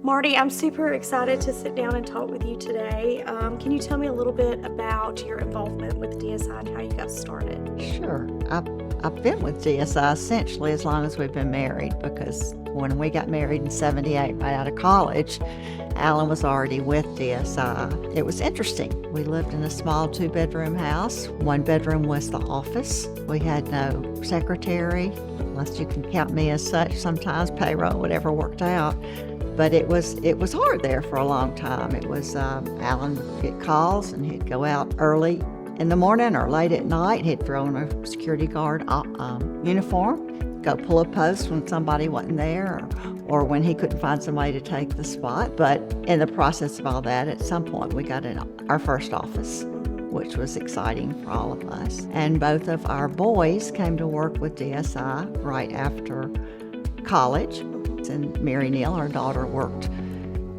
Marty, I'm super excited to sit down and talk with you today. Can you tell me a little bit about your involvement with DSI and how you got started? Sure. I've been with DSI essentially as long as we've been married, because when we got married in 78, right out of college, Alan was already with DSI. It was interesting. We lived in a small 2-bedroom house. 1 bedroom was the office. We had no secretary, unless you can count me as such. Sometimes payroll, whatever worked out. But it was hard there for a long time. It was Alan would get calls and he'd go out early in the morning or late at night. He'd throw on a security guard uniform, go pull a post when somebody wasn't there, or when he couldn't find somebody to take the spot. But in the process of all that, at some point we got our first office, which was exciting for all of us. And both of our boys came to work with DSI right after college. And Mary Neal, our daughter, worked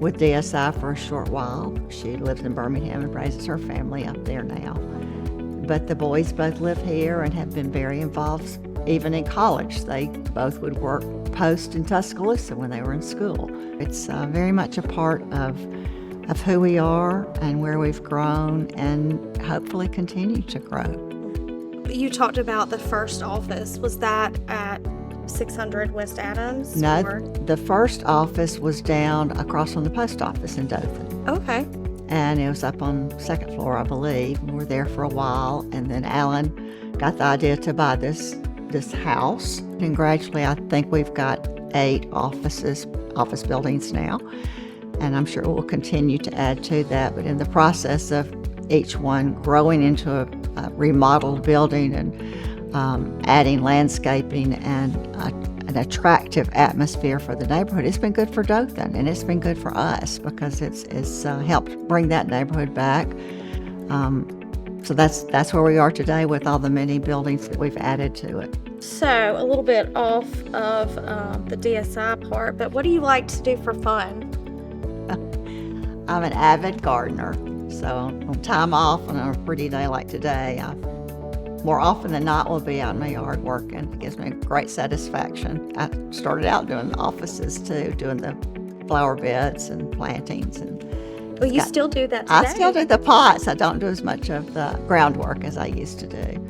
with DSI for a short while. She lives in Birmingham and raises her family up there now. But the boys both live here and have been very involved even in college. They both would work post in Tuscaloosa when they were in school. It's very much a part of who we are and where we've grown and hopefully continue to grow. You talked about the first office. Was that at 600 West Adams? No, the first office was down across from the post office in Dothan. Okay. And it was up on the second floor, I believe. We were there for a while, and then Alan got the idea to buy this house. And gradually, I think we've got 8 office buildings now, and I'm sure we'll continue to add to that. But in the process of each one growing into a remodeled building and adding landscaping and an attractive atmosphere for the neighborhood, it's been good for Dothan, and it's been good for us because it's helped bring that neighborhood back. So that's where we are today with all the many buildings that we've added to it. So a little bit off of the DSI part, but what do you like to do for fun? I'm an avid gardener, so on time off and on a pretty day like today, more often than not, we'll be out in my yard working. It gives me great satisfaction. I started out doing the offices too, doing the flower beds and plantings. Well, you still do that today? I still do the pots. I don't do as much of the groundwork as I used to do.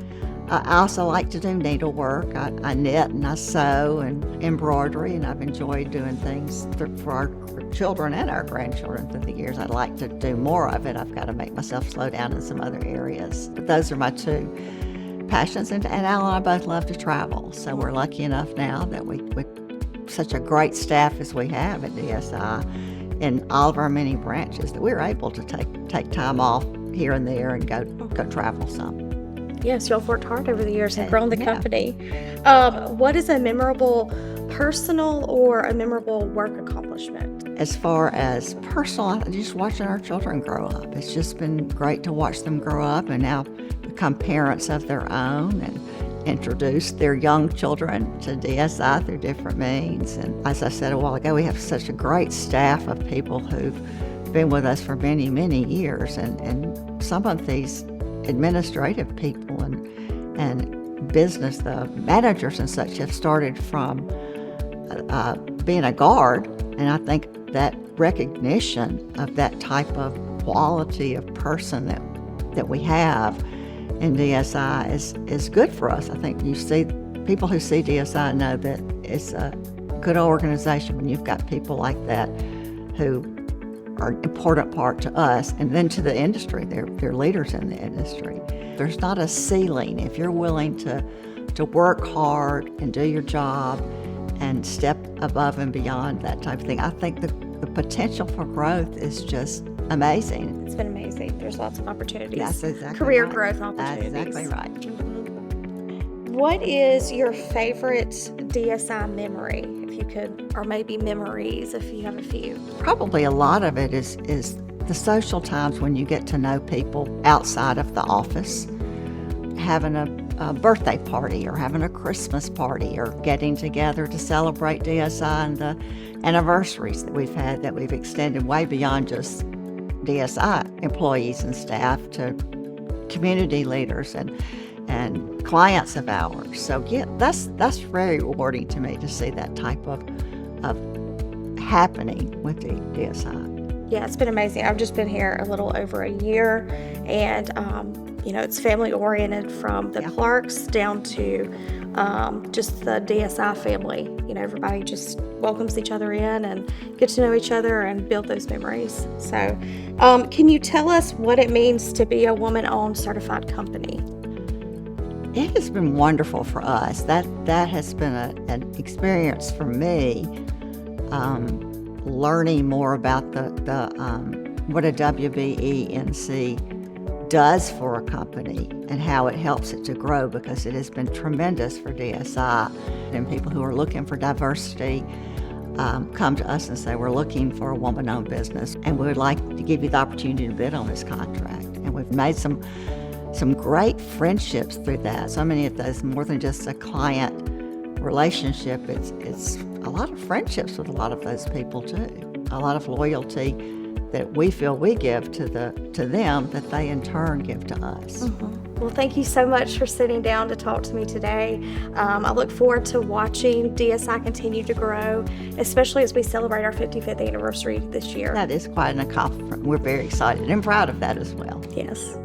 I also like to do needlework. I knit and I sew and embroidery, and I've enjoyed doing things for our children and our grandchildren through the years. I'd like to do more of it. I've got to make myself slow down in some other areas. But those are my 2 passions, and Alan and I both love to travel, so we're lucky enough now that with such a great staff as we have at DSI in all of our many branches, that we're able to take time off here and there and go travel some. Yes, y'all have worked hard over the years and grown the company. What is a memorable personal or a memorable work accomplishment? As far as personal, just watching our children grow up. It's just been great to watch them grow up and now become parents of their own and introduce their young children to DSI through different means. And as I said a while ago, we have such a great staff of people who've been with us for many, many years. And some of these administrative people and business, the managers and such, have started from being a guard. And I think that recognition of that type of quality of person that we have in DSI is good for us. I think people who see DSI know that it's a good organization when you've got people like that who are an important part to us and then to the industry. They're leaders in the industry. There's not a ceiling. If you're willing to work hard and do your job and step above and beyond that type of thing, I think the potential for growth is just amazing. It's been amazing. There's lots of opportunities. That's exactly Career right. growth opportunities. That's exactly right. What is your favorite DSI memory, if you could, or maybe memories, if you have a few? Probably a lot of it is the social times when you get to know people outside of the office, having a birthday party or having a Christmas party or getting together to celebrate DSI and the anniversaries that we've had that we've extended way beyond just DSI employees and staff to community leaders and clients of ours. So yeah, that's very rewarding to me to see that type of happening with the DSI. Yeah, it's been amazing. I've just been here a little over a year, and it's family oriented from the Clarks down to just the DSI family. Everybody just welcomes each other in and get to know each other and build those memories. So, can you tell us what it means to be a woman-owned certified company? It has been wonderful for us. That has been an experience for me. Learning more about what a WBENC does for a company and how it helps it to grow, because it has been tremendous for DSI. And people who are looking for diversity come to us and say, we're looking for a woman-owned business, and we would like to give you the opportunity to bid on this contract. And we've made some great friendships through that. So many of those, more than just a client relationship, it's a lot of friendships with a lot of those people too. A lot of loyalty that we feel we give to them that they in turn give to us. Mm-hmm. Well, thank you so much for sitting down to talk to me today. I look forward to watching DSI continue to grow, especially as we celebrate our 55th anniversary this year. That is quite an accomplishment. We're very excited and proud of that as well. Yes.